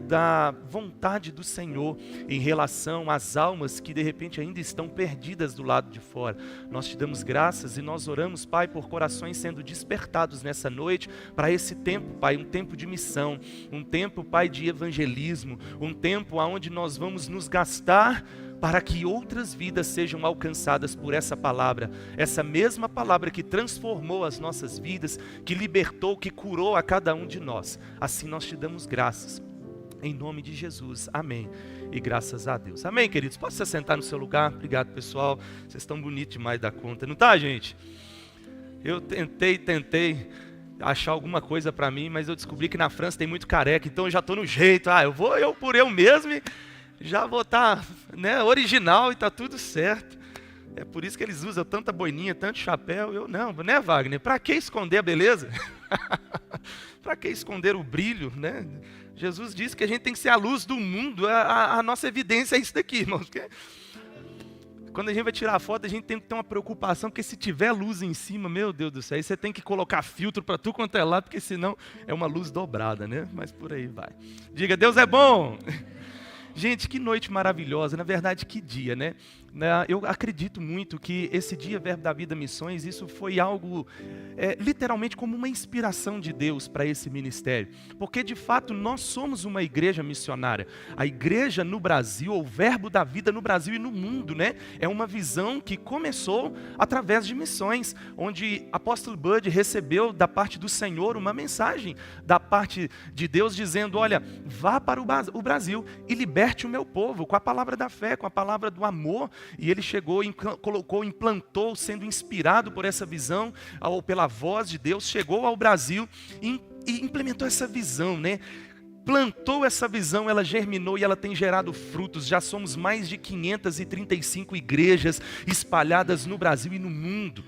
da vontade do Senhor em relação às almas que de repente ainda estão perdidas do lado de fora. Nós te damos graças e nós oramos, Pai, por corações sendo despertados nessa noite para esse tempo, Pai, um tempo de missão, um tempo, Pai, de evangelismo, um tempo onde nós vamos nos gastar para que outras vidas sejam alcançadas por essa palavra, essa mesma palavra que transformou as nossas vidas, que libertou, que curou a cada um de nós. Assim nós te damos graças. Em nome de Jesus, amém. E graças a Deus. Amém, queridos? Pode se sentar no seu lugar? Obrigado, pessoal. Vocês estão bonitos demais da conta, não tá, gente? Eu tentei achar alguma coisa para mim, mas eu descobri que na França tem muito careca, então eu já estou no jeito. Eu por eu mesmo e já vou estar, original e tá tudo certo. É por isso que eles usam tanta boininha, tanto chapéu. Eu não, né, Wagner? Para que esconder a beleza? Para que esconder o brilho, né? Jesus disse que a gente tem que ser a luz do mundo. A nossa evidência é isso daqui, irmãos. Porque quando a gente vai tirar a foto, a gente tem que ter uma preocupação, porque se tiver luz em cima, meu Deus do céu, aí você tem que colocar filtro para tudo quanto é lado, porque senão é uma luz dobrada, né? Mas por aí vai. Diga, Deus é bom! Gente, que noite maravilhosa, na verdade, que dia, né? Eu acredito muito que esse dia, Verbo da Vida Missões, isso foi algo, literalmente como uma inspiração de Deus para esse ministério. Porque, de fato, nós somos uma igreja missionária. A igreja no Brasil, ou o Verbo da Vida no Brasil e no mundo, né? É uma visão que começou através de missões, onde apóstolo Bud recebeu da parte do Senhor uma mensagem da parte de Deus dizendo, olha, vá para o Brasil e liberte o meu povo com a palavra da fé, com a palavra do amor. E ele chegou, implantou, sendo inspirado por essa visão, ou pela voz de Deus, chegou ao Brasil e implementou essa visão, né? Plantou essa visão, ela germinou e ela tem gerado frutos. Já somos mais de 535 igrejas espalhadas no Brasil e no mundo.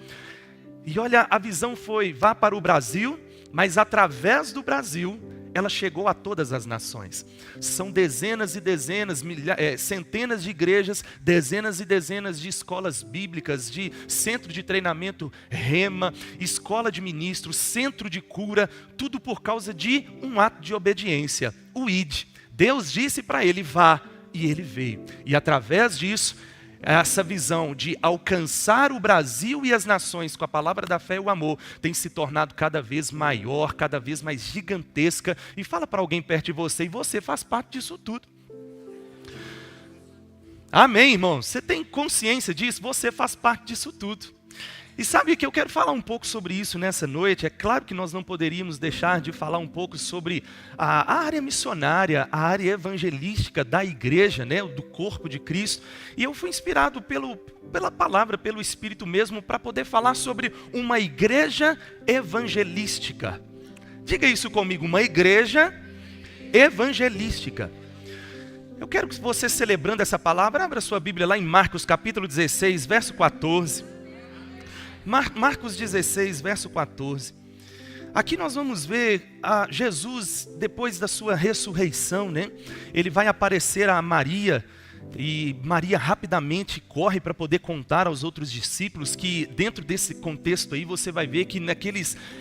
E olha, a visão foi, vá para o Brasil, mas através do Brasil, ela chegou a todas as nações. São dezenas e dezenas, centenas de igrejas, dezenas e dezenas de escolas bíblicas, de centro de treinamento Rema, escola de ministros, centro de cura, tudo por causa de um ato de obediência, o ID. Deus disse para ele, vá, e ele veio. E através disso, essa visão de alcançar o Brasil e as nações com a palavra da fé e o amor tem se tornado cada vez maior, cada vez mais gigantesca. E fala para alguém perto de você, e você faz parte disso tudo. Amém, irmão? Você tem consciência disso? Você faz parte disso tudo. E sabe que eu quero falar um pouco sobre isso nessa noite. É claro que nós não poderíamos deixar de falar um pouco sobre a área missionária, a área evangelística da igreja, né, do corpo de Cristo. E eu fui inspirado pela palavra, pelo Espírito mesmo, para poder falar sobre uma igreja evangelística. Diga isso comigo, uma igreja evangelística. Eu quero que você, celebrando essa palavra, abra sua Bíblia lá em Marcos capítulo 16, verso 14. Marcos 16, verso 14. Aqui nós vamos ver Jesus, depois da sua ressurreição, né? Ele vai aparecer a Maria, e Maria rapidamente corre para poder contar aos outros discípulos que dentro desse contexto aí você vai ver que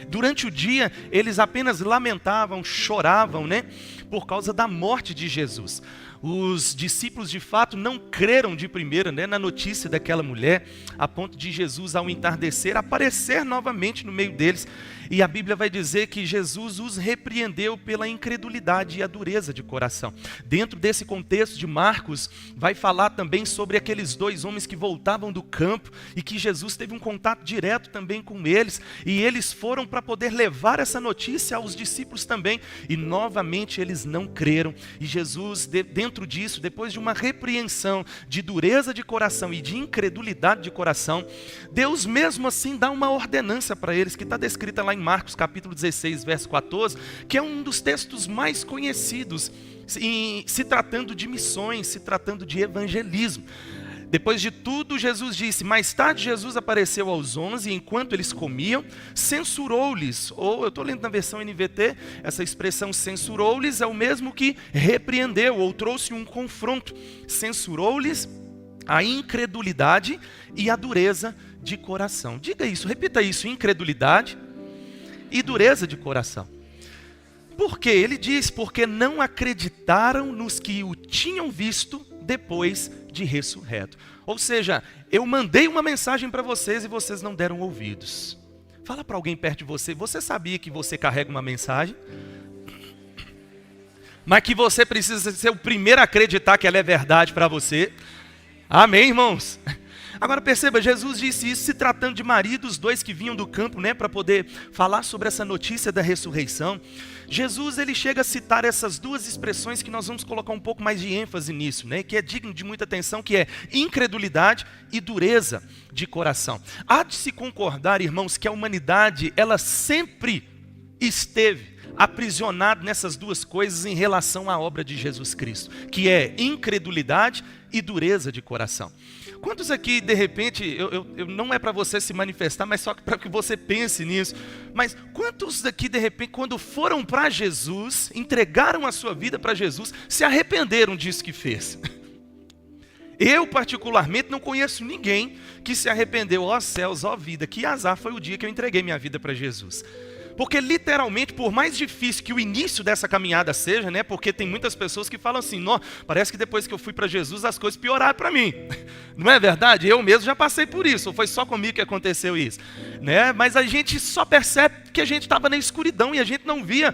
durante o dia eles apenas lamentavam, choravam, né? Por causa da morte de Jesus. Os discípulos de fato não creram de primeira, né, na notícia daquela mulher, a ponto de Jesus ao entardecer aparecer novamente no meio deles. E a Bíblia vai dizer que Jesus os repreendeu pela incredulidade e a dureza de coração. Dentro desse contexto de Marcos, vai falar também sobre aqueles dois homens que voltavam do campo e que Jesus teve um contato direto também com eles. E eles foram para poder levar essa notícia aos discípulos também. E novamente eles não creram. E Jesus, dentro disso, depois de uma repreensão de dureza de coração e de incredulidade de coração, Deus mesmo assim dá uma ordenança para eles, que está descrita lá em Marcos capítulo 16, verso 14, que é um dos textos mais conhecidos, se tratando de missões, se tratando de evangelismo. Depois de tudo, Jesus disse, mais tarde Jesus apareceu aos 11, e enquanto eles comiam, censurou-lhes, ou eu estou lendo na versão NVT, essa expressão censurou-lhes é o mesmo que repreendeu, ou trouxe um confronto. Censurou-lhes a incredulidade e a dureza de coração. Diga isso, repita isso, incredulidade e dureza de coração. Por quê? Ele diz, porque não acreditaram nos que o tinham visto depois de ressurreto. Ou seja, eu mandei uma mensagem para vocês e vocês não deram ouvidos. Fala para alguém perto de você, você sabia que você carrega uma mensagem? Mas que você precisa ser o primeiro a acreditar que ela é verdade para você? Amém, irmãos? Agora perceba, Jesus disse isso se tratando de Maria e dos dois que vinham do campo, para poder falar sobre essa notícia da ressurreição. Jesus, ele chega a citar essas duas expressões que nós vamos colocar um pouco mais de ênfase nisso, que é digno de muita atenção, que é incredulidade e dureza de coração. Há de se concordar, irmãos, que a humanidade, ela sempre esteve aprisionada nessas duas coisas em relação à obra de Jesus Cristo, que é incredulidade e dureza de coração. Quantos aqui, de repente, não é para você se manifestar, mas só para que você pense nisso, mas quantos aqui, de repente, quando foram para Jesus, entregaram a sua vida para Jesus, se arrependeram disso que fez? Eu, particularmente, não conheço ninguém que se arrependeu. Ó céus, ó vida, que azar foi o dia que eu entreguei minha vida para Jesus. Porque literalmente, por mais difícil que o início dessa caminhada seja, porque tem muitas pessoas que falam assim, parece que depois que eu fui para Jesus as coisas pioraram para mim. Não é verdade? Eu mesmo já passei por isso, ou foi só comigo que aconteceu isso. Mas a gente só percebe que a gente estava na escuridão e a gente não via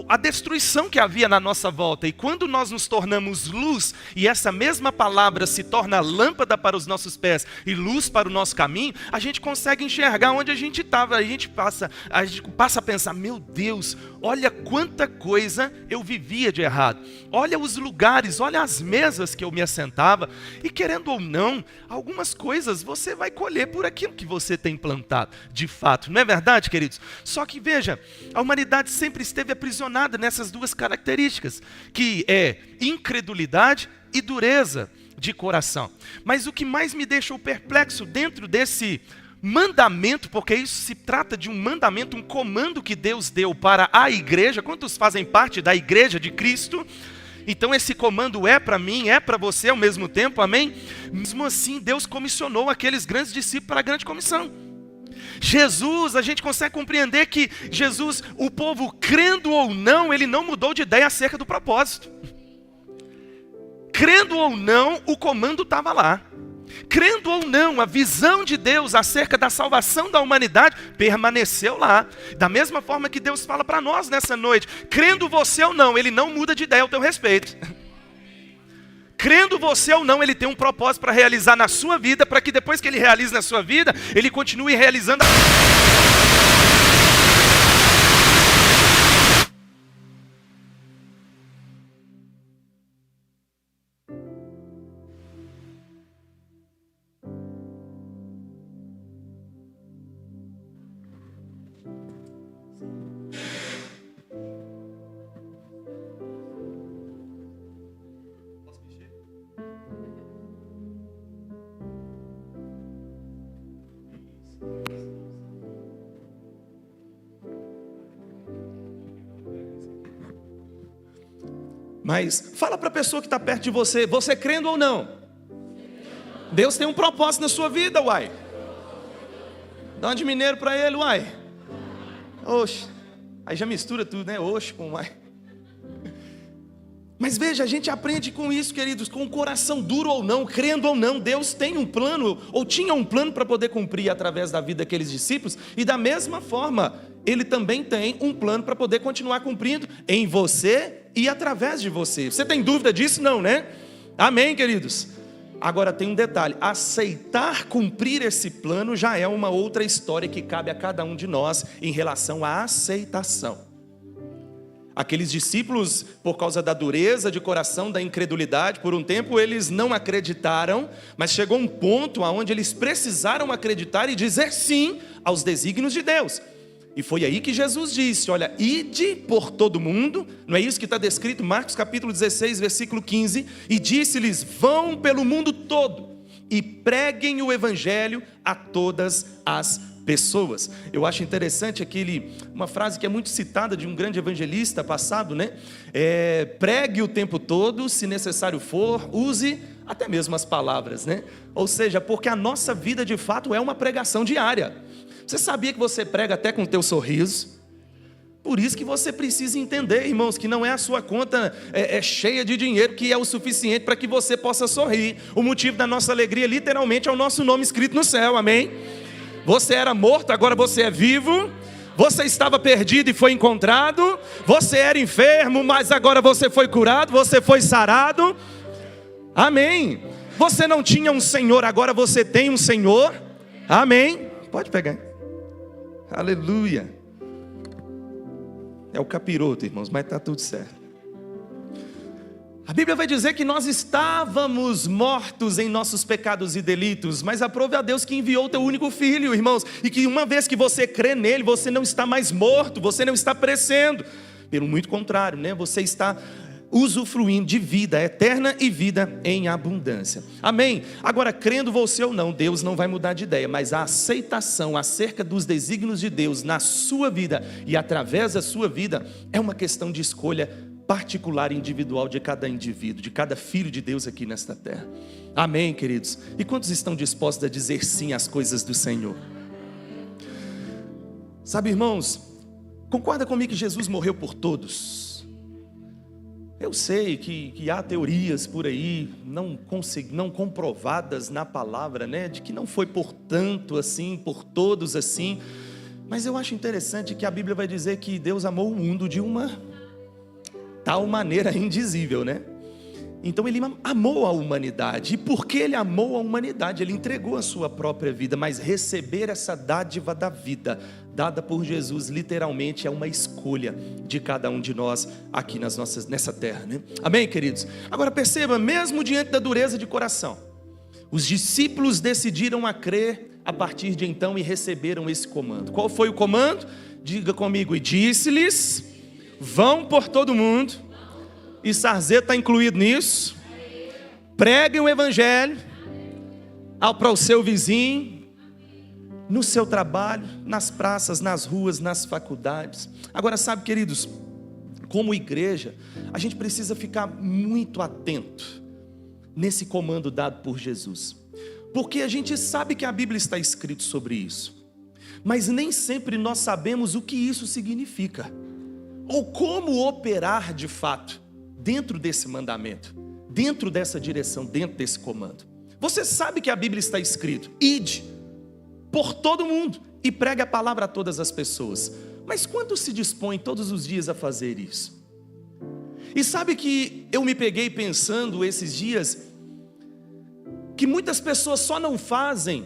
a destruição que havia na nossa volta. E quando nós nos tornamos luz, e essa mesma palavra se torna lâmpada para os nossos pés e luz para o nosso caminho, a gente consegue enxergar onde a gente estava. A gente passa a pensar, meu Deus, olha quanta coisa eu vivia de errado. Olha os lugares, olha as mesas que eu me assentava. E querendo ou não, algumas coisas você vai colher por aquilo que você tem plantado, de fato. Não é verdade, queridos? Só que veja, a humanidade sempre esteve aprisionada nessas duas características, que é incredulidade e dureza de coração. Mas o que mais me deixou perplexo dentro desse mandamento, porque isso se trata de um mandamento, um comando que Deus deu para a igreja. Quantos fazem parte da igreja de Cristo? Então esse comando é para mim, é para você ao mesmo tempo, amém? Mesmo assim, Deus comissionou aqueles grandes discípulos para a grande comissão. Jesus, a gente consegue compreender que Jesus, o povo crendo ou não, ele não mudou de ideia acerca do propósito. Crendo ou não, o comando estava lá. Crendo ou não, a visão de Deus acerca da salvação da humanidade permaneceu lá. Da mesma forma que Deus fala para nós nessa noite, crendo você ou não, Ele não muda de ideia ao teu respeito. Crendo você ou não, Ele tem um propósito para realizar na sua vida, para que depois que Ele realize na sua vida, Ele continue realizando Mas fala para a pessoa que está perto de você, você crendo ou não? Deus tem um propósito na sua vida, uai. Dá uma de mineiro para ele, uai. Oxe, aí já mistura tudo, Oxe com uai. Mas veja, a gente aprende com isso, queridos, com o coração duro ou não, crendo ou não, Deus tem um plano, ou tinha um plano para poder cumprir através da vida daqueles discípulos, e da mesma forma, Ele também tem um plano para poder continuar cumprindo em você e através de você. Você tem dúvida disso? Não, Amém, queridos? Agora tem um detalhe, aceitar cumprir esse plano já é uma outra história que cabe a cada um de nós em relação à aceitação. Aqueles discípulos, por causa da dureza de coração, da incredulidade, por um tempo eles não acreditaram, mas chegou um ponto onde eles precisaram acreditar e dizer sim aos desígnios de Deus. E foi aí que Jesus disse, olha, ide por todo mundo, não é isso que está descrito em Marcos capítulo 16, versículo 15, e disse-lhes, vão pelo mundo todo e preguem o evangelho a todas as pessoas. Eu acho interessante uma frase que é muito citada de um grande evangelista passado, pregue o tempo todo, se necessário for, use até mesmo as palavras, Ou seja, porque a nossa vida de fato é uma pregação diária. Você sabia que você prega até com o teu sorriso? Por isso que você precisa entender, irmãos, que não é a sua conta cheia de dinheiro que é o suficiente para que você possa sorrir. O motivo da nossa alegria literalmente é o nosso nome escrito no céu, amém? Você era morto, agora você é vivo. Você estava perdido e foi encontrado. Você era enfermo, mas agora você foi curado, você foi sarado. Amém. Você não tinha um Senhor, agora você tem um Senhor. Amém. Pode pegar. Aleluia. É o capiroto, irmãos, mas está tudo certo. A Bíblia vai dizer que nós estávamos mortos em nossos pecados e delitos, mas aprove a Deus que enviou o teu único filho, irmãos, e que uma vez que você crê nele, você não está mais morto, você não está perecendo. Pelo muito contrário, né? Você está usufruindo de vida eterna e vida em abundância. Amém? Agora, crendo você ou não, Deus não vai mudar de ideia, mas a aceitação acerca dos desígnios de Deus na sua vida e através da sua vida é uma questão de escolha particular e individual de cada indivíduo, de cada filho de Deus aqui nesta terra. Amém, queridos? E quantos estão dispostos a dizer sim às coisas do Senhor? Sabe, irmãos, concorda comigo que Jesus morreu por todos? Eu sei que há teorias por aí, não comprovadas na palavra, né? De que não foi por tanto assim, por todos assim. Mas eu acho interessante que a Bíblia vai dizer que Deus amou o mundo de uma tal maneira indizível, né? Então ele amou a humanidade. E porque ele amou a humanidade, ele entregou a sua própria vida. Mas receber essa dádiva da vida, dada por Jesus, literalmente é uma escolha de cada um de nós aqui nessa terra, né? Amém, queridos? Agora perceba, mesmo diante da dureza de coração, os discípulos decidiram a crer a partir de então e receberam esse comando. Qual foi o comando? Diga comigo: e disse-lhes, vão por todo mundo. E Sarzeto está incluído nisso. Preguem o evangelho para o seu vizinho, no seu trabalho, nas praças, nas ruas, nas faculdades. Agora, sabe, queridos, como igreja, a gente precisa ficar muito atento nesse comando dado por Jesus, porque a gente sabe que a Bíblia está escrito sobre isso, mas nem sempre nós sabemos o que isso significa, ou como operar de fato dentro desse mandamento, dentro dessa direção, dentro desse comando. Você sabe que a Bíblia está escrito: ide por todo mundo e pregue a palavra a todas as pessoas. Mas quando se dispõe todos os dias a fazer isso? E sabe que eu me peguei pensando esses dias que muitas pessoas só não fazem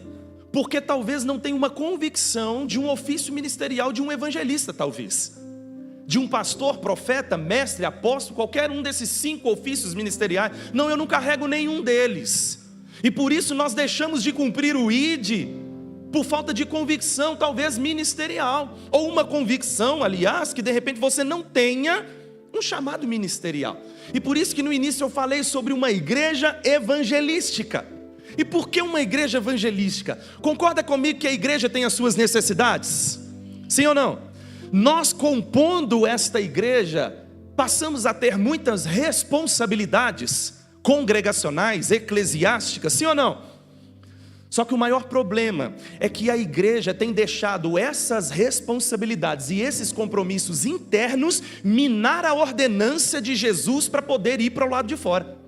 porque talvez não tenham uma convicção de um ofício ministerial de um evangelista, talvez de um pastor, profeta, mestre, apóstolo, qualquer um desses 5 ofícios ministeriais. Não, eu não carrego nenhum deles, e por isso nós deixamos de cumprir o ID por falta de convicção, talvez ministerial, ou uma convicção, aliás, que de repente você não tenha um chamado ministerial. E por isso que no início eu falei sobre uma igreja evangelística. E por que uma igreja evangelística? Concorda comigo que a igreja tem as suas necessidades? Sim ou não? Nós, compondo esta igreja, passamos a ter muitas responsabilidades congregacionais, eclesiásticas, sim ou não? Só que o maior problema é que a igreja tem deixado essas responsabilidades e esses compromissos internos minar a ordenância de Jesus para poder ir para o lado de fora.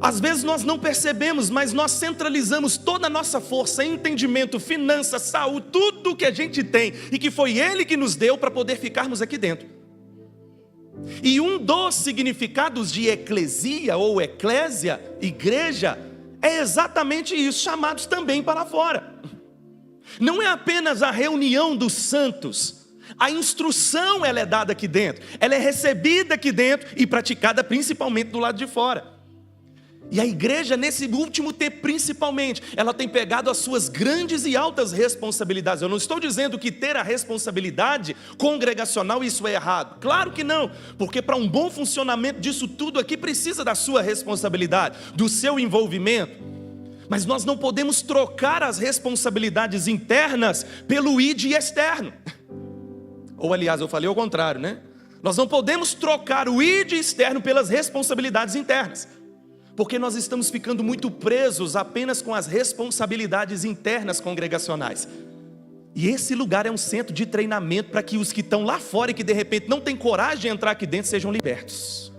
Às vezes nós não percebemos, mas nós centralizamos toda a nossa força, entendimento, finanças, saúde, tudo que a gente tem e que foi Ele que nos deu para poder ficarmos aqui dentro. E um dos significados de eclesia ou eclésia, igreja, é exatamente isso, chamados também para fora. Não é apenas a reunião dos santos, a instrução ela é dada aqui dentro, ela é recebida aqui dentro e praticada principalmente do lado de fora. E a igreja, nesse último tempo principalmente, ela tem pegado as suas grandes e altas responsabilidades. Eu não estou dizendo que ter a responsabilidade congregacional isso é errado, claro que não, porque para um bom funcionamento disso tudo aqui precisa da sua responsabilidade, do seu envolvimento. Mas nós não podemos trocar as responsabilidades internas pelo ID externo. Ou aliás, eu falei ao contrário, né? Nós não podemos trocar o ID externo pelas responsabilidades internas, porque nós estamos ficando muito presos apenas com as responsabilidades internas congregacionais. E esse lugar é um centro de treinamento para que os que estão lá fora e que de repente não têm coragem de entrar aqui dentro sejam libertos.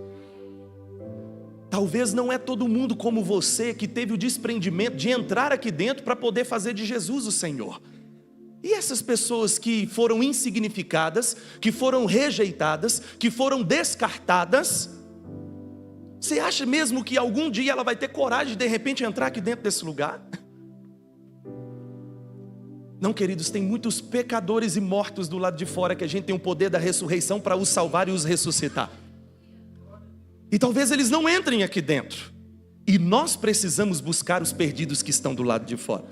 Talvez não é todo mundo como você que teve o desprendimento de entrar aqui dentro para poder fazer de Jesus o Senhor. E essas pessoas que foram insignificadas, que foram rejeitadas, que foram descartadas, você acha mesmo que algum dia ela vai ter coragem de repente entrar aqui dentro desse lugar? Não, queridos, tem muitos pecadores e mortos do lado de fora que a gente tem o poder da ressurreição para os salvar e os ressuscitar. E talvez eles não entrem aqui dentro. E nós precisamos buscar os perdidos que estão do lado de fora.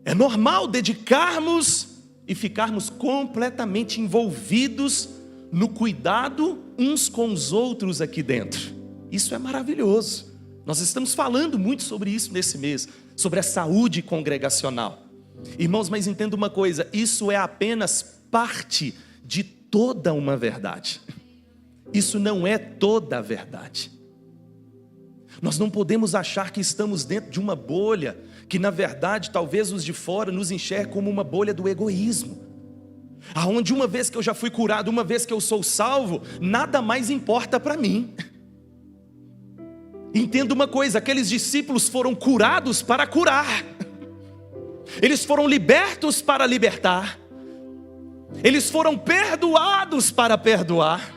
É normal dedicarmos e ficarmos completamente envolvidos no cuidado uns com os outros aqui dentro. Isso é maravilhoso. Nós estamos falando muito sobre isso nesse mês, sobre a saúde congregacional. Irmãos, mas entenda uma coisa, isso é apenas parte de toda uma verdade. Isso não é toda a verdade. Nós não podemos achar que estamos dentro de uma bolha, que na verdade talvez os de fora nos enxerguem como uma bolha do egoísmo, aonde uma vez que eu já fui curado, uma vez que eu sou salvo, nada mais importa para mim. Entenda uma coisa, aqueles discípulos foram curados para curar, eles foram libertos para libertar, eles foram perdoados para perdoar.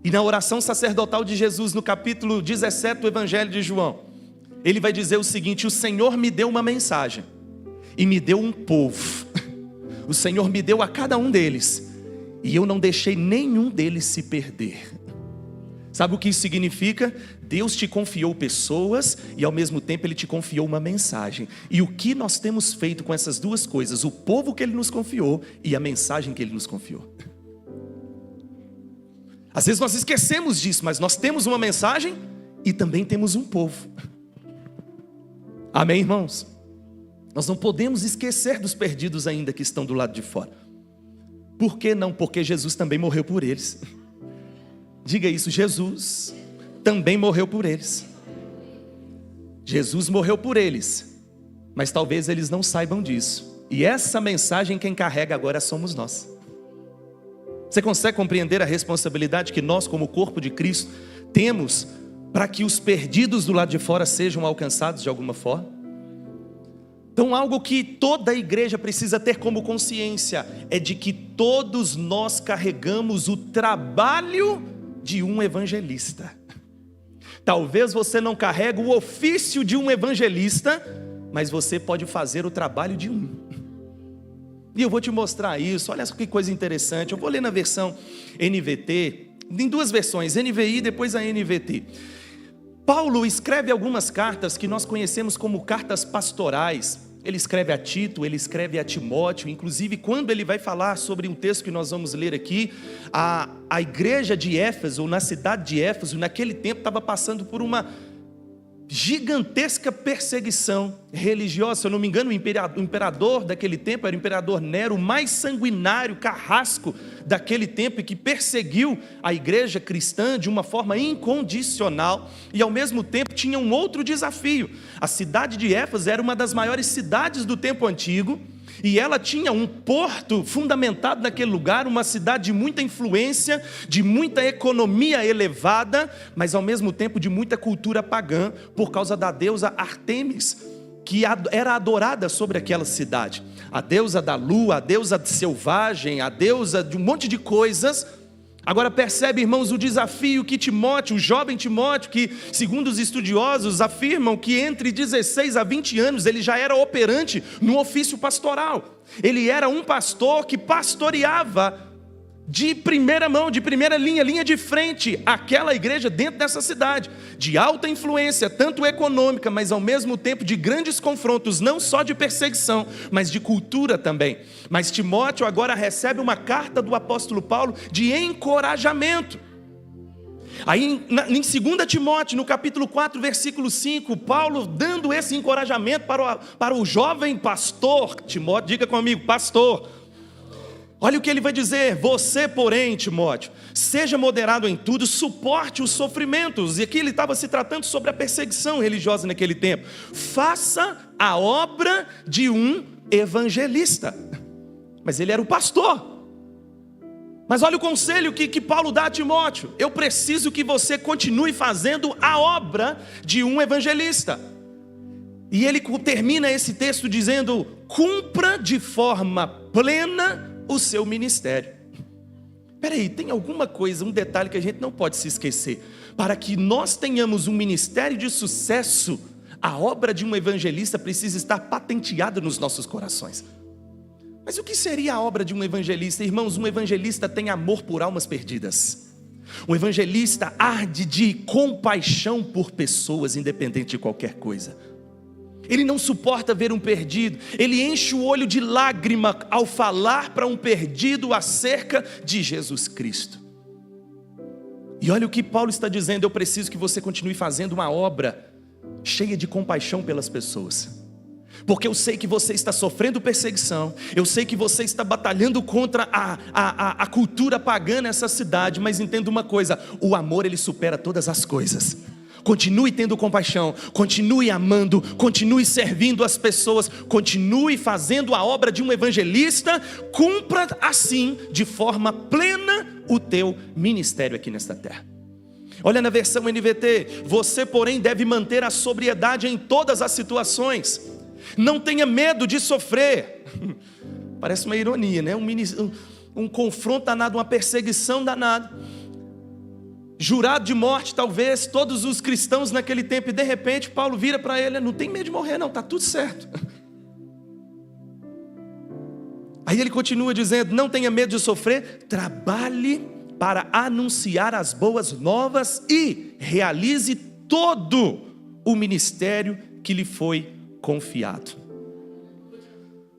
E na oração sacerdotal de Jesus, no capítulo 17 do Evangelho de João, ele vai dizer o seguinte: o Senhor me deu uma mensagem e me deu um povo. O Senhor me deu a cada um deles e eu não deixei nenhum deles se perder. Sabe o que isso significa? Deus te confiou pessoas e ao mesmo tempo Ele te confiou uma mensagem. E o que nós temos feito com essas duas coisas? O povo que Ele nos confiou e a mensagem que Ele nos confiou. Às vezes nós esquecemos disso, mas nós temos uma mensagem e também temos um povo. Amém, irmãos? Nós não podemos esquecer dos perdidos ainda que estão do lado de fora. Por que não? Porque Jesus também morreu por eles. Diga isso, Jesus também morreu por eles. Jesus morreu por eles, mas talvez eles não saibam disso. E essa mensagem quem carrega agora somos nós. Você consegue compreender a responsabilidade que nós, como corpo de Cristo, temos para que os perdidos do lado de fora sejam alcançados de alguma forma? Então, algo que toda a igreja precisa ter como consciência é de que todos nós carregamos o trabalho de um evangelista. Talvez você não carregue o ofício de um evangelista, mas você pode fazer o trabalho de um. E eu vou te mostrar isso, olha só que coisa interessante. Eu vou ler na versão NVT, em duas versões, NVI e depois a NVT. Paulo escreve algumas cartas que nós conhecemos como cartas pastorais. Ele escreve a Tito, ele escreve a Timóteo. Inclusive quando ele vai falar sobre um texto que nós vamos ler aqui, a igreja de Éfeso, ou na cidade de Éfeso, naquele tempo estava passando por uma gigantesca perseguição religiosa. Se eu não me engano, o imperador daquele tempo era o imperador Nero, o mais sanguinário, carrasco daquele tempo, e que perseguiu a igreja cristã de uma forma incondicional. E ao mesmo tempo tinha um outro desafio. A cidade de Éfeso era uma das maiores cidades do tempo antigo, e ela tinha um porto fundamentado naquele lugar, uma cidade de muita influência, de muita economia elevada, mas ao mesmo tempo de muita cultura pagã, por causa da deusa Ártemis, que era adorada sobre aquela cidade. A deusa da lua, a deusa selvagem, a deusa de um monte de coisas. Agora percebe, irmãos, o desafio que Timóteo, o jovem Timóteo, que segundo os estudiosos afirmam que entre 16 a 20 anos ele já era operante no ofício pastoral. Ele era um pastor que pastoreava de primeira mão, de primeira linha, linha de frente, aquela igreja dentro dessa cidade, de alta influência, tanto econômica, mas ao mesmo tempo de grandes confrontos, não só de perseguição, mas de cultura também. Mas Timóteo agora recebe uma carta do apóstolo Paulo de encorajamento. Aí em 2 Timóteo, no capítulo 4, versículo 5, Paulo dando esse encorajamento para o jovem pastor Timóteo. Diga comigo, pastor. Olha o que ele vai dizer: você, porém, Timóteo, seja moderado em tudo, suporte os sofrimentos. E aqui ele estava se tratando sobre a perseguição religiosa naquele tempo. Faça a obra de um evangelista. Mas ele era o pastor. Mas olha o conselho que Paulo dá a Timóteo: eu preciso que você continue fazendo a obra de um evangelista. E ele termina esse texto dizendo: cumpra de forma plena o seu ministério. Peraí, tem alguma coisa, um detalhe que a gente não pode se esquecer. Para que nós tenhamos um ministério de sucesso, a obra de um evangelista precisa estar patenteada nos nossos corações. Mas o que seria a obra de um evangelista? Irmãos, um evangelista tem amor por almas perdidas. Um evangelista arde de compaixão por pessoas, independente de qualquer coisa. Ele não suporta ver um perdido. Ele enche o olho de lágrima ao falar para um perdido acerca de Jesus Cristo. E olha o que Paulo está dizendo: eu preciso que você continue fazendo uma obra cheia de compaixão pelas pessoas. Porque eu sei que você está sofrendo perseguição, eu sei que você está batalhando contra a cultura pagã nessa cidade, mas entenda uma coisa: o amor, ele supera todas as coisas. Continue tendo compaixão, continue amando, continue servindo as pessoas, continue fazendo a obra de um evangelista. Cumpra assim, de forma plena, o teu ministério aqui nesta terra. Olha na versão NVT: você, porém, deve manter a sobriedade em todas as situações. Não tenha medo de sofrer. Parece uma ironia, né? Um confronto danado, uma perseguição danada, jurado de morte talvez, todos os cristãos naquele tempo. E de repente Paulo vira para ele: não tem medo de morrer não, está tudo certo. Aí ele continua dizendo: não tenha medo de sofrer, trabalhe para anunciar as boas novas e realize todo o ministério que lhe foi confiado.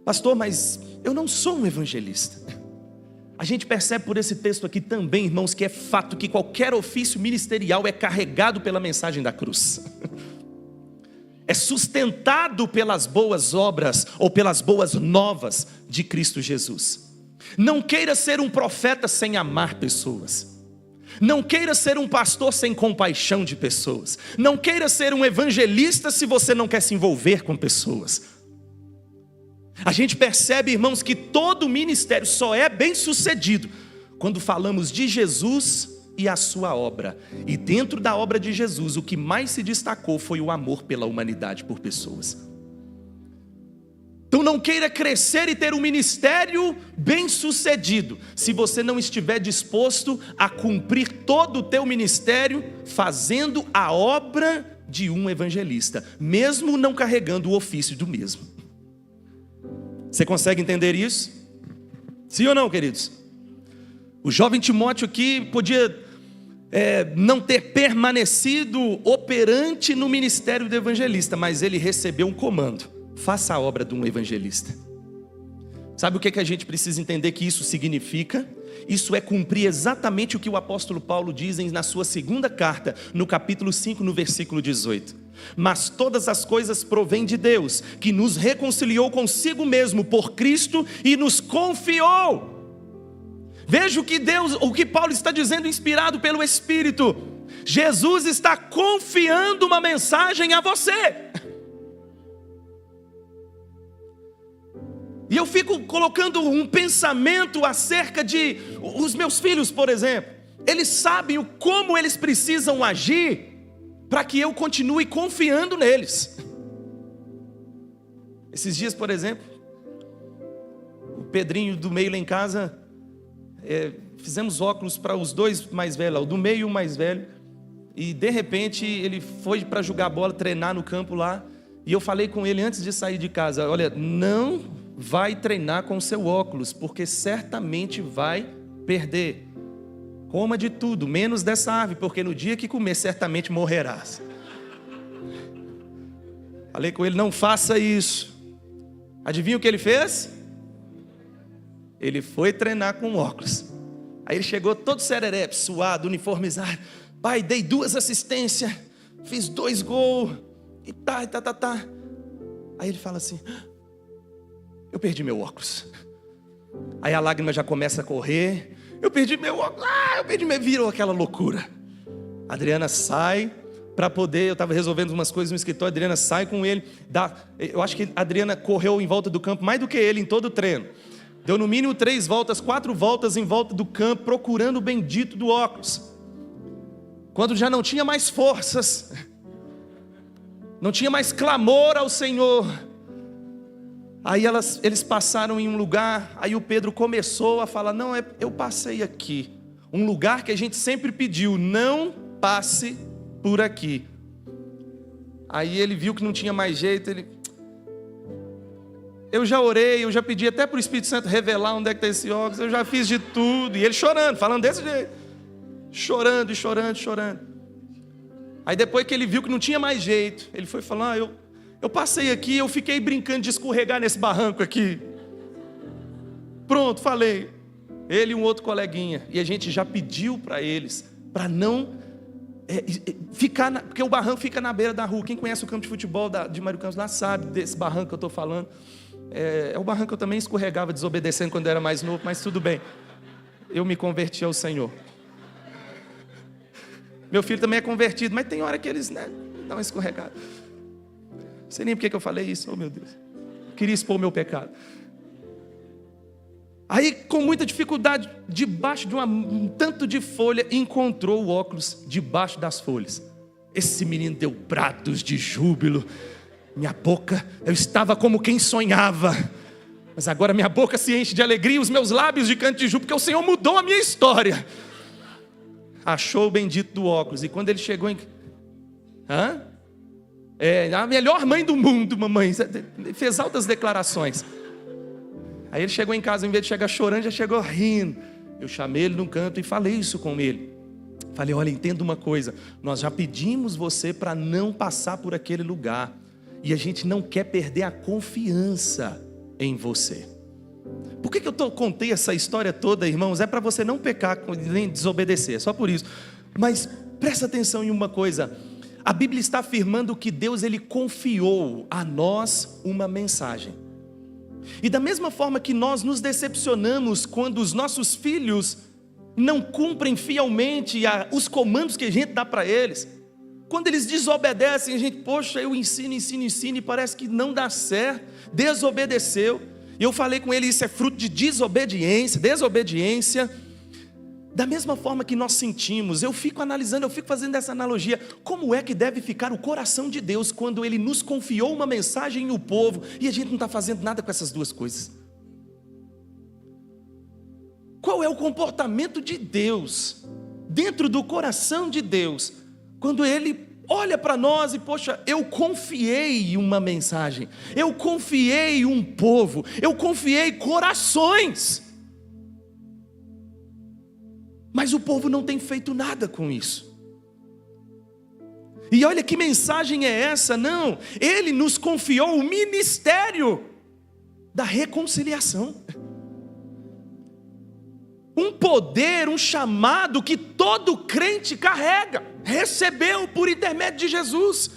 Pastor, mas eu não sou um evangelista. A gente percebe por esse texto aqui também, irmãos, que é fato que qualquer ofício ministerial é carregado pela mensagem da cruz. É sustentado pelas boas obras ou pelas boas novas de Cristo Jesus. Não queira ser um profeta sem amar pessoas. Não queira ser um pastor sem compaixão de pessoas. Não queira ser um evangelista se você não quer se envolver com pessoas. A gente percebe, irmãos, que todo ministério só é bem sucedido quando falamos de Jesus e a sua obra. E dentro da obra de Jesus, o que mais se destacou foi o amor pela humanidade, por pessoas. Então não queira crescer e ter um ministério bem sucedido se você não estiver disposto a cumprir todo o teu ministério fazendo a obra de um evangelista, mesmo não carregando o ofício do mesmo. Você consegue entender isso? Sim ou não, queridos? O jovem Timóteo aqui podia não ter permanecido operante no ministério do evangelista, mas ele recebeu um comando: faça a obra de um evangelista. Sabe o que a gente precisa entender que isso significa? Isso é cumprir exatamente o que o apóstolo Paulo diz na sua segunda carta, no capítulo 5, no versículo 18. Mas todas as coisas provêm de Deus, que nos reconciliou consigo mesmo por Cristo e nos confiou. Veja o que Paulo está dizendo, inspirado pelo Espírito. Jesus está confiando uma mensagem a você. E eu fico colocando um pensamento acerca de os meus filhos, por exemplo. Eles sabem como eles precisam agir para que eu continue confiando neles. Esses dias, por exemplo, o Pedrinho do meio lá em casa, fizemos óculos para os dois mais velhos, o do meio e o mais velho. E de repente ele foi para jogar bola, treinar no campo lá. E eu falei com ele antes de sair de casa: olha, não vai treinar com o seu óculos, porque certamente vai perder. Coma de tudo, menos dessa árvore, porque no dia que comer, certamente morrerás. Falei com ele: não faça isso. Adivinha o que ele fez? Ele foi treinar com óculos. Aí ele chegou todo serelepe, suado, uniformizado. Pai, dei 2 assistências, fiz 2 gols, e tá. Aí ele fala assim: eu perdi meu óculos. Aí a lágrima já começa a correr. Eu perdi meu óculos, virou aquela loucura. A Adriana sai, para poder, eu estava resolvendo umas coisas no escritório, a Adriana sai com ele, eu acho que a Adriana correu em volta do campo mais do que ele em todo o treino. Deu no mínimo 3 voltas, 4 voltas em volta do campo, procurando o bendito do óculos. Quando já não tinha mais forças, não tinha mais clamor ao Senhor, aí eles passaram em um lugar, aí o Pedro começou a falar, não, eu passei aqui, um lugar que a gente sempre pediu, não passe por aqui. Aí ele viu que não tinha mais jeito, eu já orei, eu já pedi até para o Espírito Santo revelar onde é que está esse óculos, eu já fiz de tudo, e ele chorando, falando desse jeito, chorando e chorando, chorando. Aí depois que ele viu que não tinha mais jeito, ele foi falar, eu passei aqui, eu fiquei brincando de escorregar nesse barranco aqui. Pronto, falei. Ele e um outro coleguinha, e a gente já pediu para eles, para não ficar, porque o barranco fica na beira da rua. Quem conhece o campo de futebol de Mário Campos lá sabe desse barranco que eu estou falando. É o barranco que eu também escorregava desobedecendo quando eu era mais novo, mas tudo bem, eu me converti ao Senhor. Meu filho também é convertido, mas tem hora que eles dão uma escorregada. Não sei nem por que eu falei isso, oh meu Deus, queria expor o meu pecado. Aí, com muita dificuldade, debaixo de um tanto de folha, encontrou o óculos debaixo das folhas. Esse menino deu brados de júbilo. Minha boca, eu estava como quem sonhava. Mas agora minha boca se enche de alegria, os meus lábios de canto de júbilo, porque o Senhor mudou a minha história. Achou o bendito do óculos. E quando ele chegou em... a melhor mãe do mundo, mamãe. Fez altas declarações. Aí ele chegou em casa, em vez de chegar chorando, já chegou rindo. Eu chamei ele num canto e falei isso com ele. Falei, olha, entenda uma coisa. Nós já pedimos você para não passar por aquele lugar. E a gente não quer perder a confiança em você. Por que eu contei essa história toda, irmãos? É para você não pecar nem desobedecer, é só por isso. Mas presta atenção em uma coisa. A Bíblia está afirmando que Deus ele confiou a nós uma mensagem. E da mesma forma que nós nos decepcionamos quando os nossos filhos não cumprem fielmente os comandos que a gente dá para eles, quando eles desobedecem, a gente, poxa, eu ensino e parece que não dá certo, desobedeceu. E eu falei com ele, isso é fruto de desobediência. Da mesma forma que nós sentimos, eu fico analisando, eu fico fazendo essa analogia, como é que deve ficar o coração de Deus quando Ele nos confiou uma mensagem e o povo, e a gente não está fazendo nada com essas duas coisas? Qual é o comportamento de Deus, dentro do coração de Deus, quando Ele olha para nós e, poxa, eu confiei uma mensagem, eu confiei um povo, eu confiei corações, mas o povo não tem feito nada com isso. E olha que mensagem é essa? Não, Ele nos confiou o ministério da reconciliação. Um poder, um chamado que todo crente carrega, recebeu por intermédio de Jesus.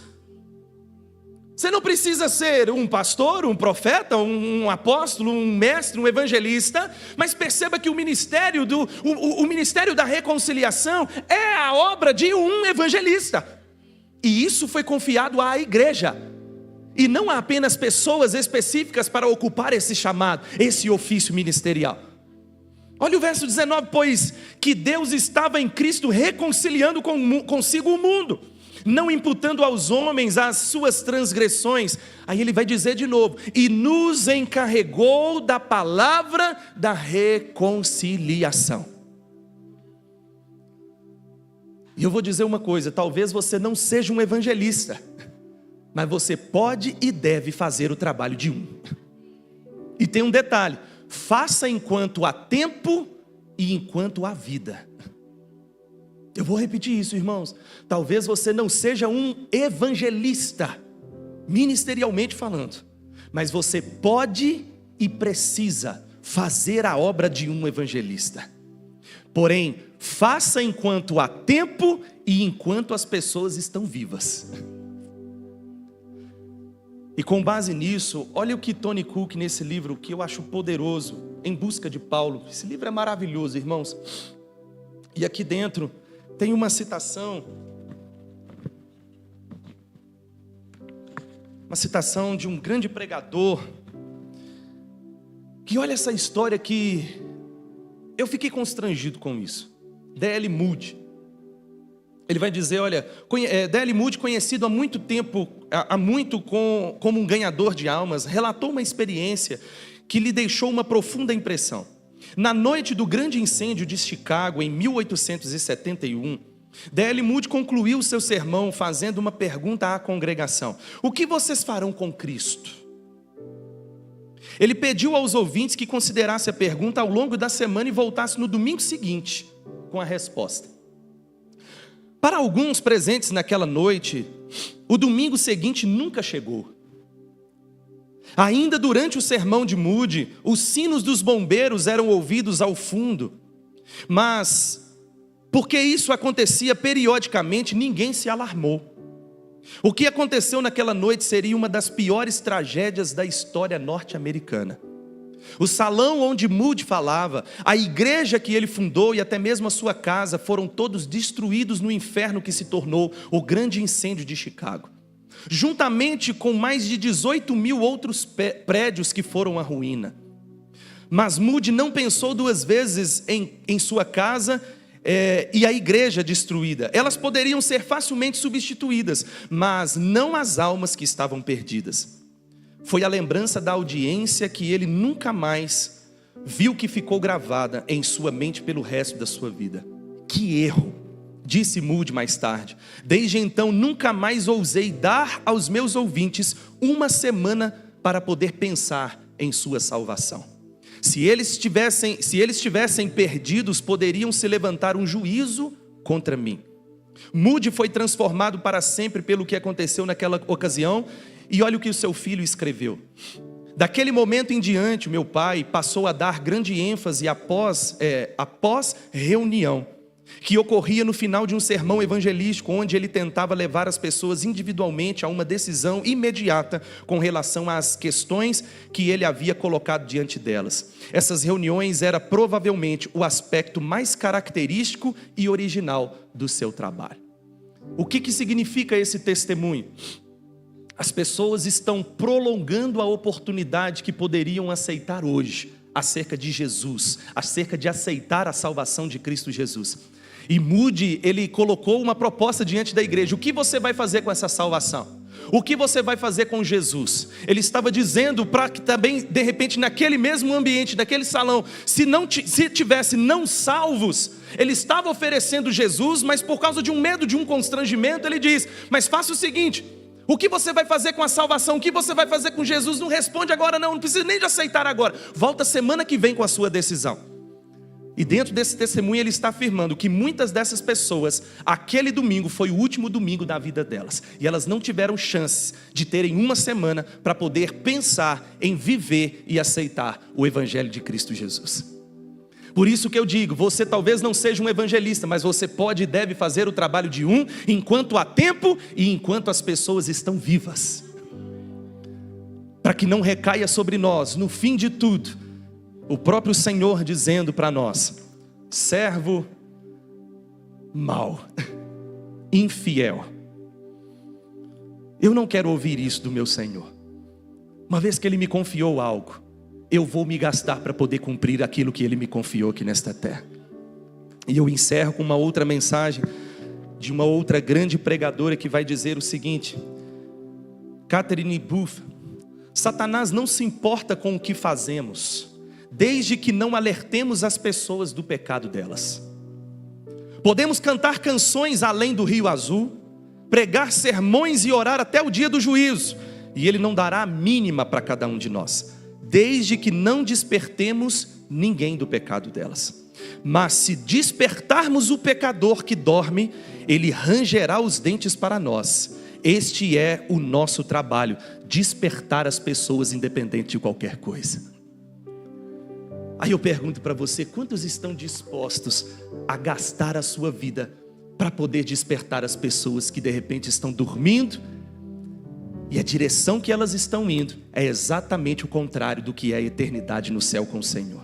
Você não precisa ser um pastor, um profeta, um apóstolo, um mestre, um evangelista, mas perceba que o ministério da reconciliação é a obra de um evangelista. E isso foi confiado à igreja. E não há apenas pessoas específicas para ocupar esse chamado, esse ofício ministerial. Olha o verso 19, pois que Deus estava em Cristo reconciliando consigo o mundo, não imputando aos homens as suas transgressões. Aí ele vai dizer de novo, e nos encarregou da palavra da reconciliação. E eu vou dizer uma coisa, talvez você não seja um evangelista, mas você pode e deve fazer o trabalho de um. E tem um detalhe, faça enquanto há tempo e enquanto há vida. Eu vou repetir isso, irmãos. Talvez você não seja um evangelista, ministerialmente falando, mas você pode e precisa fazer a obra de um evangelista. Porém, faça enquanto há tempo e enquanto as pessoas estão vivas. E com base nisso, olha o que Tony Cook nesse livro, que eu acho poderoso, Em Busca de Paulo. Esse livro é maravilhoso, irmãos. E aqui dentro tem uma citação uma citação de um grande pregador, que olha essa história que eu fiquei constrangido com isso. D.L. Moody. Ele vai dizer, olha, D.L. Moody, conhecido há muito tempo, como um ganhador de almas, relatou uma experiência que lhe deixou uma profunda impressão. Na noite do grande incêndio de Chicago, em 1871, D.L. Moody concluiu seu sermão fazendo uma pergunta à congregação: o que vocês farão com Cristo? Ele pediu aos ouvintes que considerassem a pergunta ao longo da semana e voltassem no domingo seguinte com a resposta. Para alguns presentes naquela noite, o domingo seguinte nunca chegou. Ainda durante o sermão de Moody, os sinos dos bombeiros eram ouvidos ao fundo, mas porque isso acontecia periodicamente, ninguém se alarmou. O que aconteceu naquela noite seria uma das piores tragédias da história norte-americana. O salão onde Moody falava, a igreja que ele fundou e até mesmo a sua casa foram todos destruídos no inferno que se tornou o grande incêndio de Chicago, juntamente com mais de 18 mil outros prédios que foram à ruína. Mas Moody não pensou duas vezes em sua casa e a igreja destruída. Elas poderiam ser facilmente substituídas, mas não as almas que estavam perdidas. Foi a lembrança da audiência que ele nunca mais viu, que ficou gravada em sua mente pelo resto da sua vida. Que erro, disse Moody mais tarde. Desde então nunca mais ousei dar aos meus ouvintes uma semana para poder pensar em sua salvação. Se eles estivessem perdidos, poderiam se levantar um juízo contra mim. Moody foi transformado para sempre pelo que aconteceu naquela ocasião. E olha o que o seu filho escreveu: daquele momento em diante, meu pai passou a dar grande ênfase após reunião, que ocorria no final de um sermão evangelístico, onde ele tentava levar as pessoas individualmente a uma decisão imediata com relação às questões que ele havia colocado diante delas. Essas reuniões eram provavelmente o aspecto mais característico e original do seu trabalho. O que significa esse testemunho? As pessoas estão prolongando a oportunidade que poderiam aceitar hoje, acerca de Jesus, acerca de aceitar a salvação de Cristo Jesus. E Moody, ele colocou uma proposta diante da igreja: o que você vai fazer com essa salvação? O que você vai fazer com Jesus? Ele estava dizendo para que também, de repente, naquele mesmo ambiente, naquele salão, se tivesse não salvos, ele estava oferecendo Jesus, mas por causa de um medo, de um constrangimento, ele diz: mas faça o seguinte, o que você vai fazer com a salvação? O que você vai fazer com Jesus? Não responde agora não precisa nem de aceitar agora. Volta semana que vem com a sua decisão. E dentro desse testemunho ele está afirmando que muitas dessas pessoas, aquele domingo foi o último domingo da vida delas. E elas não tiveram chance de terem uma semana para poder pensar em viver e aceitar o Evangelho de Cristo Jesus. Por isso que eu digo, você talvez não seja um evangelista, mas você pode e deve fazer o trabalho de um, enquanto há tempo e enquanto as pessoas estão vivas. Para que não recaia sobre nós, no fim de tudo, o próprio Senhor dizendo para nós: servo mau, infiel. Eu não quero ouvir isso do meu Senhor. Uma vez que Ele me confiou algo, eu vou me gastar para poder cumprir aquilo que Ele me confiou aqui nesta terra. E eu encerro com uma outra mensagem de uma outra grande pregadora que vai dizer o seguinte: Catherine Booth: Satanás não se importa com o que fazemos, desde que não alertemos as pessoas do pecado delas. Podemos cantar canções além do Rio Azul, pregar sermões e orar até o dia do juízo, e Ele não dará a mínima para cada um de nós, desde que não despertemos ninguém do pecado delas. Mas se despertarmos o pecador que dorme, ele rangerá os dentes para nós. Este é o nosso trabalho, despertar as pessoas independente de qualquer coisa. Aí eu pergunto para você, quantos estão dispostos a gastar a sua vida para poder despertar as pessoas que de repente estão dormindo, e a direção que elas estão indo é exatamente o contrário do que é a eternidade no céu com o Senhor?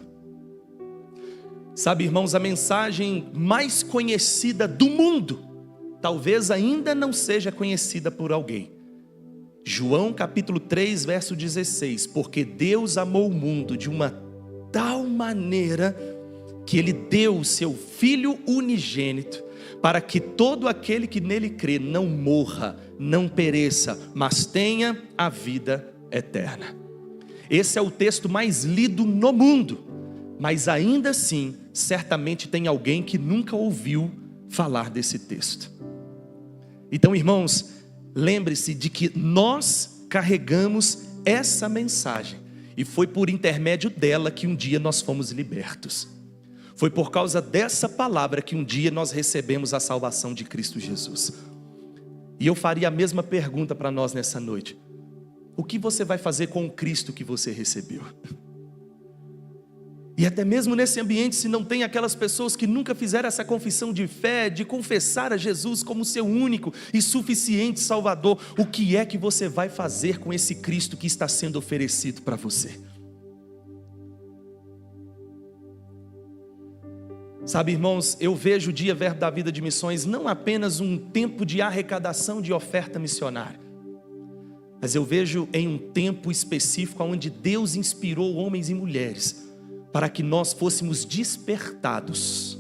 Sabe, irmãos, a mensagem mais conhecida do mundo talvez ainda não seja conhecida por alguém, João capítulo 3, verso 16. Porque Deus amou o mundo de uma tal maneira que Ele deu o seu Filho unigênito, para que todo aquele que nele crê não morra, não pereça, mas tenha a vida eterna. Esse é o texto mais lido no mundo, mas ainda assim, certamente tem alguém que nunca ouviu falar desse texto. Então, irmãos, lembre-se de que nós carregamos essa mensagem, e foi por intermédio dela que um dia nós fomos libertos. Foi por causa dessa palavra que um dia nós recebemos a salvação de Cristo Jesus. E eu faria a mesma pergunta para nós nessa noite: o que você vai fazer com o Cristo que você recebeu? E até mesmo nesse ambiente, se não tem aquelas pessoas que nunca fizeram essa confissão de fé, de confessar a Jesus como seu único e suficiente Salvador, o que é que você vai fazer com esse Cristo que está sendo oferecido para você? Sabe, irmãos, eu vejo o Dia Verbo da Vida de Missões não apenas um tempo de arrecadação de oferta missionária, mas eu vejo em um tempo específico onde Deus inspirou homens e mulheres para que nós fôssemos despertados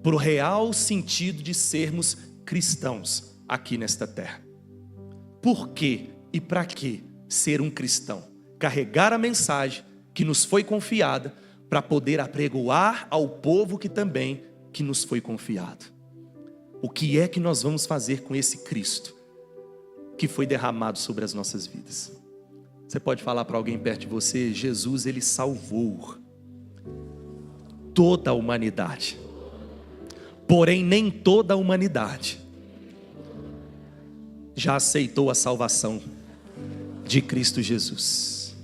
para o real sentido de sermos cristãos aqui nesta terra. Por quê e para que ser um cristão? Carregar a mensagem que nos foi confiada para poder apregoar ao povo que nos foi confiado. O que é que nós vamos fazer com esse Cristo que foi derramado sobre as nossas vidas? Você pode falar para alguém perto de você: Jesus, Ele salvou toda a humanidade, porém nem toda a humanidade já aceitou a salvação de Cristo Jesus.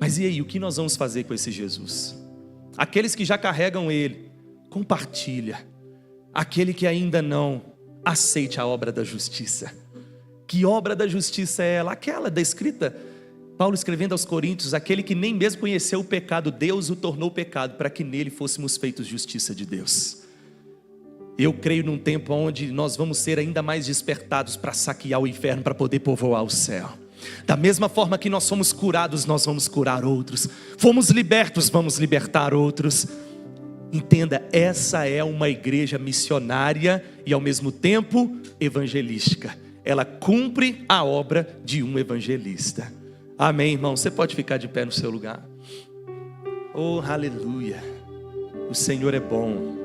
Mas e aí, o que nós vamos fazer com esse Jesus? Aqueles que já carregam Ele, compartilha. Aquele que ainda não, aceite a obra da justiça. Que obra da justiça é ela? Aquela descrita, Paulo escrevendo aos Coríntios: aquele que nem mesmo conheceu o pecado, Deus o tornou pecado, para que nele fôssemos feitos justiça de Deus. Eu creio num tempo onde nós vamos ser ainda mais despertados para saquear o inferno, para poder povoar o céu. Da mesma forma que nós somos curados, nós vamos curar outros. Fomos libertos, vamos libertar outros. Entenda, essa é uma igreja missionária e ao mesmo tempo evangelística. Ela cumpre a obra de um evangelista. Amém, irmão? Você pode ficar de pé no seu lugar. Oh, aleluia. O Senhor é bom.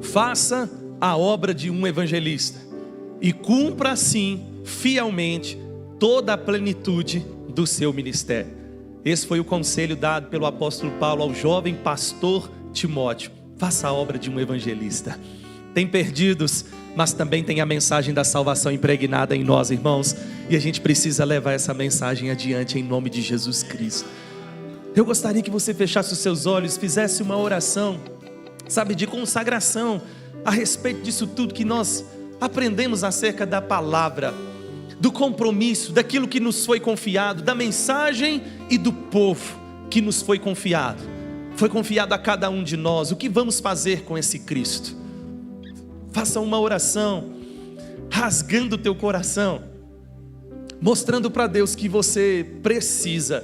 Faça a obra de um evangelista e cumpra assim, fielmente, toda a plenitude do seu ministério. Esse foi o conselho dado pelo apóstolo Paulo ao jovem pastor Timóteo: faça a obra de um evangelista. Tem perdidos, mas também tem a mensagem da salvação impregnada em nós, irmãos, e a gente precisa levar essa mensagem adiante em nome de Jesus Cristo. Eu gostaria que você fechasse os seus olhos, fizesse uma oração, sabe, de consagração a respeito disso tudo que nós aprendemos acerca da palavra, do compromisso, daquilo que nos foi confiado, da mensagem e do povo que nos foi confiado a cada um de nós. O que vamos fazer com esse Cristo? Faça uma oração, rasgando o teu coração, mostrando para Deus que você precisa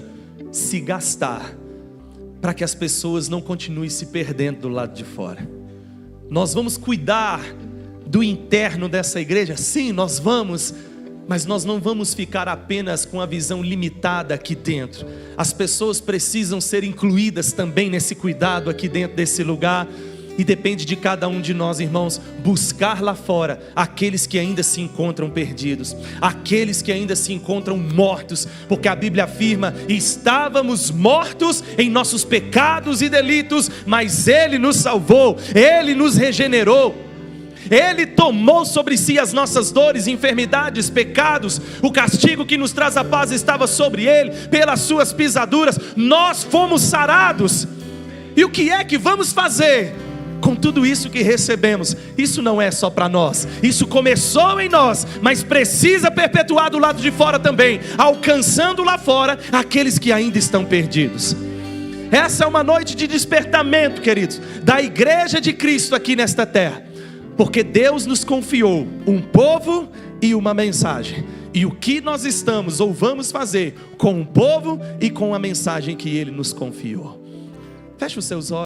se gastar para que as pessoas não continuem se perdendo do lado de fora. Nós vamos cuidar do interno dessa igreja? Sim, nós vamos, mas nós não vamos ficar apenas com a visão limitada aqui dentro. As pessoas precisam ser incluídas também nesse cuidado aqui dentro desse lugar. E depende de cada um de nós, irmãos, buscar lá fora aqueles que ainda se encontram perdidos, aqueles que ainda se encontram mortos, porque a Bíblia afirma: estávamos mortos em nossos pecados e delitos, mas Ele nos salvou, Ele nos regenerou, Ele tomou sobre si as nossas dores, enfermidades, pecados. O castigo que nos traz a paz estava sobre Ele, pelas suas pisaduras nós fomos sarados. E o que é que vamos fazer com tudo isso que recebemos? Isso não é só para nós, isso começou em nós, mas precisa perpetuar do lado de fora também, alcançando lá fora aqueles que ainda estão perdidos. Essa é uma noite de despertamento, queridos, da igreja de Cristo aqui nesta terra. Porque Deus nos confiou um povo e uma mensagem. E o que nós estamos ou vamos fazer com o povo e com a mensagem que Ele nos confiou? Feche os seus olhos.